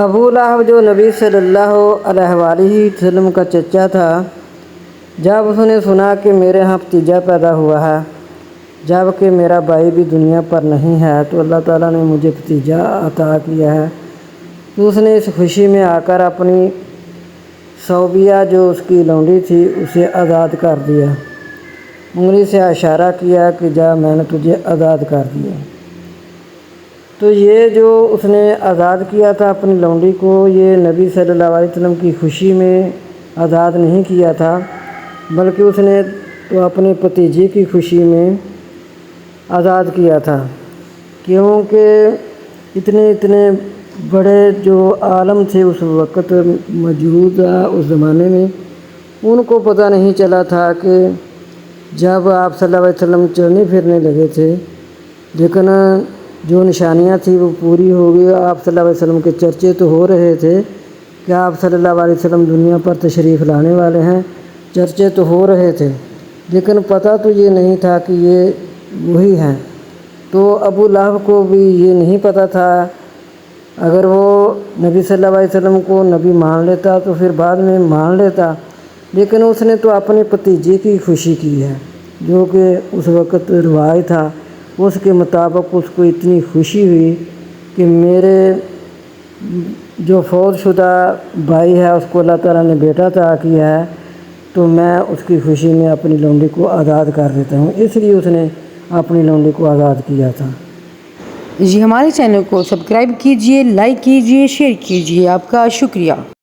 ابو لہب جو نبی صلی اللہ علیہ وآلہ وسلم کا چچا تھا، جب اس نے سنا کہ میرے ہاں بھتیجا پیدا ہوا ہے جب کہ میرا بھائی بھی دنیا پر نہیں ہے، تو اللہ تعالیٰ نے مجھے بھتیجا عطا کیا ہے، تو اس نے اس خوشی میں آ کر اپنی صوبیہ جو اس کی لونڈی تھی اسے آزاد کر دیا۔ انگلی سے اشارہ کیا کہ جا میں نے تجھے آزاد کر دیا۔ تو یہ جو اس نے آزاد کیا تھا اپنی لونڈی کو، یہ نبی صلی اللہ علیہ وسلم کی خوشی میں آزاد نہیں کیا تھا، بلکہ اس نے تو اپنے بھتیجے کی خوشی میں آزاد کیا تھا، کیونکہ اتنے بڑے جو عالم تھے اس وقت موجود اس زمانے میں، ان کو پتہ نہیں چلا تھا کہ جب آپ صلی اللہ علیہ وسلم چلنے پھرنے لگے تھے، لیکن جو نشانیاں تھیں وہ پوری ہو گئی۔ آپ صلی اللہ علیہ وسلم کے چرچے تو ہو رہے تھے کہ آپ صلی اللہ علیہ وسلم دنیا پر تشریف لانے والے ہیں، چرچے تو ہو رہے تھے، لیکن پتہ تو یہ نہیں تھا کہ یہ وہی ہیں۔ تو ابو لہب کو بھی یہ نہیں پتہ تھا، اگر وہ نبی صلی اللہ علیہ وسلم کو نبی مان لیتا تو پھر بعد میں مان لیتا، لیکن اس نے تو اپنے بھتیجے کی خوشی کی ہے، جو کہ اس وقت رواج تھا۔ اس کے مطابق اس کو اتنی خوشی ہوئی کہ میرے جو فوت شدہ بھائی ہے اس کو اللہ تعالیٰ نے بیٹا عطا کیا ہے، تو میں اس کی خوشی میں اپنی لونڈی کو آزاد کر دیتا ہوں، اس لیے اس نے اپنی لونڈی کو آزاد کیا تھا۔ جی ہمارے چینل کو سبسکرائب کیجئے، لائک کیجئے، شیئر کیجئے۔ آپ کا شکریہ۔